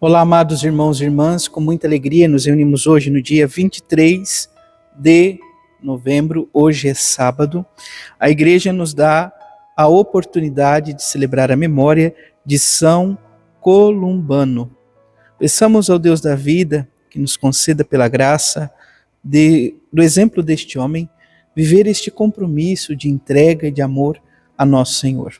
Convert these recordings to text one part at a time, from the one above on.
Olá, amados irmãos e irmãs, com muita alegria nos reunimos hoje no dia 23 de novembro, hoje é sábado. A igreja nos dá a oportunidade de celebrar a memória de São Columbano. Peçamos ao Deus da vida que nos conceda pela graça do exemplo deste homem, viver este compromisso de entrega e de amor a nosso Senhor.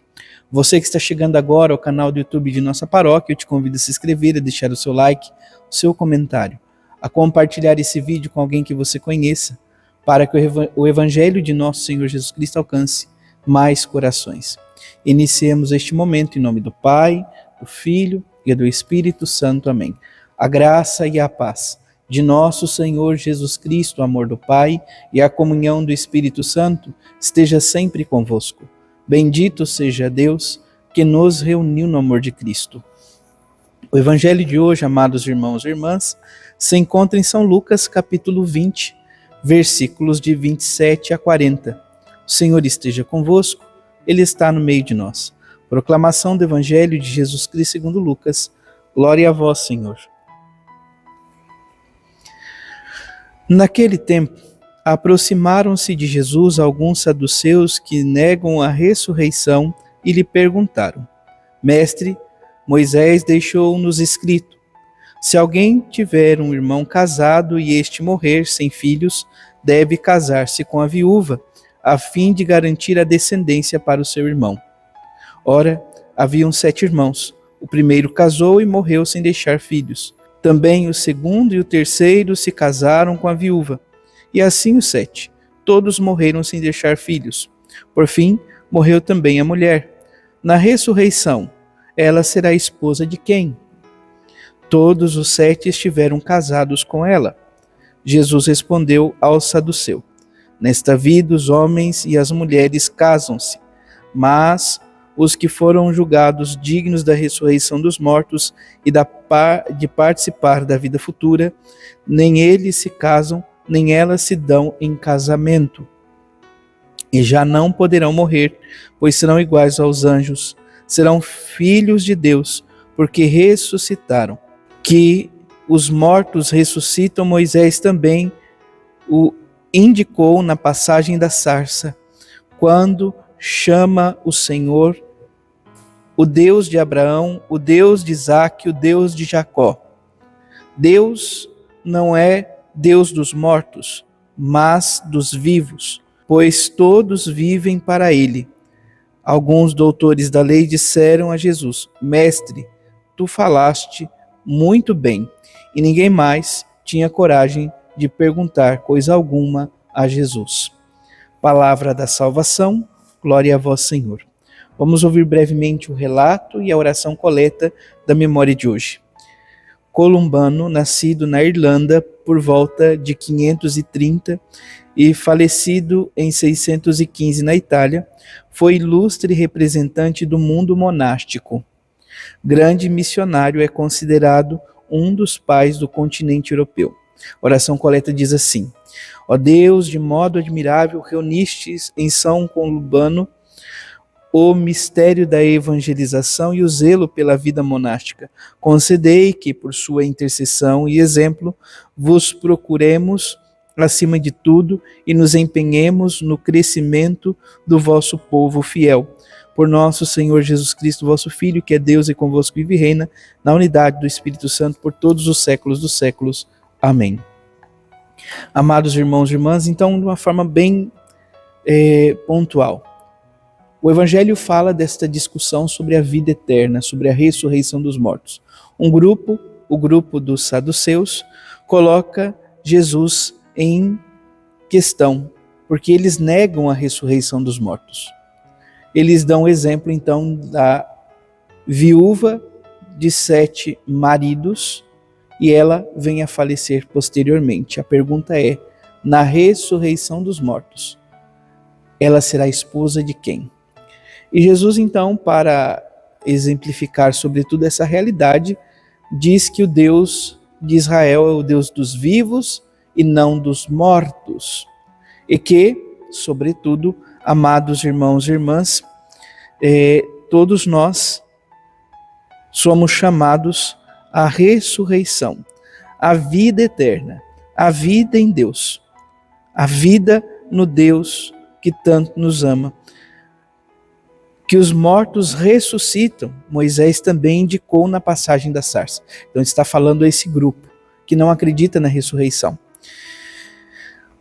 Você que está chegando agora ao canal do YouTube de nossa paróquia, eu te convido a se inscrever, a deixar o seu like, o seu comentário, a compartilhar esse vídeo com alguém que você conheça, para que o Evangelho de nosso Senhor Jesus Cristo alcance mais corações. Iniciemos este momento em nome do Pai, do Filho e do Espírito Santo. Amém. A graça e a paz de nosso Senhor Jesus Cristo, o amor do Pai e a comunhão do Espírito Santo esteja sempre convosco. Bendito seja Deus que nos reuniu no amor de Cristo. O Evangelho de hoje, amados irmãos e irmãs, se encontra em São Lucas, capítulo 20, versículos de 27 a 40. O Senhor esteja convosco, Ele está no meio de nós. Proclamação do Evangelho de Jesus Cristo segundo Lucas. Glória a vós, Senhor. Naquele tempo, aproximaram-se de Jesus alguns saduceus que negam a ressurreição e lhe perguntaram: Mestre, Moisés deixou-nos escrito: se alguém tiver um irmão casado e este morrer sem filhos, deve casar-se com a viúva, a fim de garantir a descendência para o seu irmão. Ora, haviam 7 irmãos. O primeiro casou e morreu sem deixar filhos. Também o segundo e o terceiro se casaram com a viúva. E assim os 7. Todos morreram sem deixar filhos. Por fim, morreu também a mulher. Na ressurreição, ela será esposa de quem? Todos os 7 estiveram casados com ela. Jesus respondeu ao saduceu: Nesta vida os homens e as mulheres casam-se, mas os que foram julgados dignos da ressurreição dos mortos e de participar da vida futura, nem eles se casam, nem elas se dão em casamento. E já não poderão morrer, pois serão iguais aos anjos, serão filhos de Deus, porque ressuscitaram. Que os mortos ressuscitam, Moisés também o indicou na passagem da sarça, quando chama o Senhor, o Deus de Abraão, o Deus de Isaque, o Deus de Jacó. Deus não é Deus dos mortos, mas dos vivos, pois todos vivem para ele. Alguns doutores da lei disseram a Jesus: Mestre, tu falaste muito bem. E ninguém mais tinha coragem de perguntar coisa alguma a Jesus. Palavra da salvação, glória a vós, Senhor. Vamos ouvir brevemente o relato e a oração coleta da memória de hoje. Columbano, nascido na Irlanda por volta de 530 e falecido em 615 na Itália, foi ilustre representante do mundo monástico. Grande missionário, é considerado um dos pais do continente europeu. A oração coleta diz assim: Ó Deus, de modo admirável, reunistes em São Columbano o mistério da evangelização e o zelo pela vida monástica. Concedei que, por sua intercessão e exemplo, vos procuremos acima de tudo e nos empenhemos no crescimento do vosso povo fiel. Por nosso Senhor Jesus Cristo, vosso Filho, que é Deus e convosco vive e reina, na unidade do Espírito Santo, por todos os séculos dos séculos. Amém. Amados irmãos e irmãs, então, de uma forma bem pontual, o Evangelho fala desta discussão sobre a vida eterna, sobre a ressurreição dos mortos. O grupo dos saduceus, coloca Jesus em questão, porque eles negam a ressurreição dos mortos. Eles dão o exemplo, então, da viúva de 7 maridos, e ela vem a falecer posteriormente. A pergunta é: na ressurreição dos mortos, ela será esposa de quem? E Jesus, então, para exemplificar sobretudo essa realidade, diz que o Deus de Israel é o Deus dos vivos e não dos mortos. E que, sobretudo, amados irmãos e irmãs, todos nós somos chamados a ressurreição, a vida eterna, a vida em Deus, a vida no Deus que tanto nos ama. Que os mortos ressuscitam, Moisés também indicou na passagem da sarça. Então está falando a esse grupo que não acredita na ressurreição.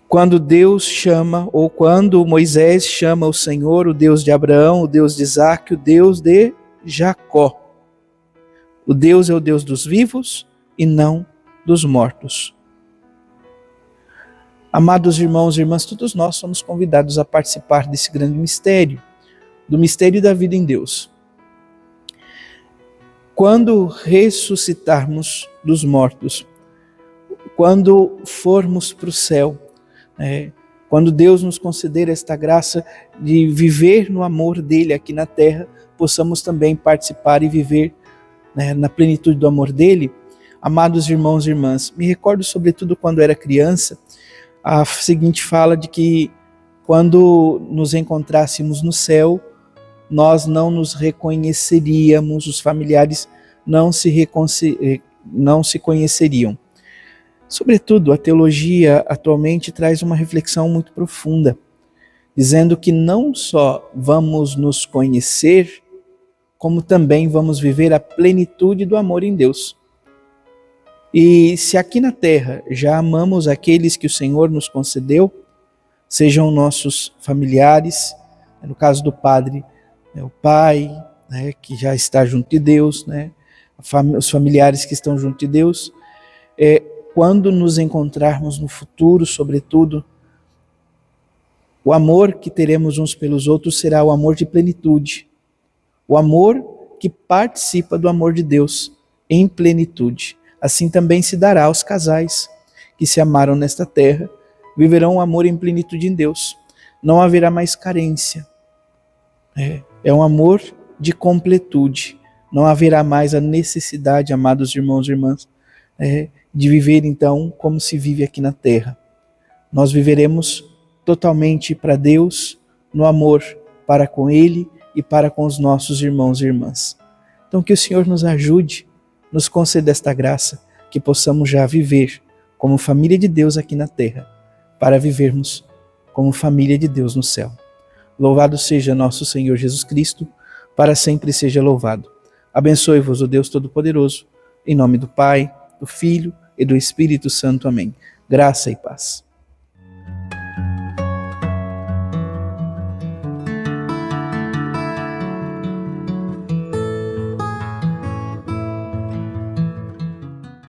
Quando Deus chama, ou quando Moisés chama o Senhor, o Deus de Abraão, o Deus de Isaac, o Deus de Jacó. O Deus é o Deus dos vivos e não dos mortos. Amados irmãos e irmãs, todos nós somos convidados a participar desse grande mistério, do mistério da vida em Deus. Quando ressuscitarmos dos mortos, quando formos para o céu, quando Deus nos conceder esta graça de viver no amor dele aqui na terra, possamos também participar e viver na plenitude do amor dele. Amados irmãos e irmãs, me recordo sobretudo quando era criança, a seguinte fala de que quando nos encontrássemos no céu, nós não nos reconheceríamos, os familiares não se conheceriam. Sobretudo, a teologia atualmente traz uma reflexão muito profunda, dizendo que não só vamos nos conhecer, como também vamos viver a plenitude do amor em Deus. E se aqui na terra já amamos aqueles que o Senhor nos concedeu, sejam nossos familiares, no caso do padre, o pai, que já está junto de Deus, os familiares que estão junto de Deus, quando nos encontrarmos no futuro, sobretudo, o amor que teremos uns pelos outros será o amor de plenitude, o amor que participa do amor de Deus em plenitude. Assim também se dará aos casais que se amaram nesta terra, viverão o amor em plenitude em Deus. Não haverá mais carência. É um amor de completude. Não haverá mais a necessidade, amados irmãos e irmãs, de viver então como se vive aqui na terra. Nós viveremos totalmente para Deus, no amor para com Ele e para com os nossos irmãos e irmãs. Então que o Senhor nos ajude, nos conceda esta graça, que possamos já viver como família de Deus aqui na terra, para vivermos como família de Deus no céu. Louvado seja nosso Senhor Jesus Cristo, para sempre seja louvado. Abençoe-vos o Deus Todo-Poderoso, em nome do Pai, do Filho e do Espírito Santo. Amém. Graça e paz.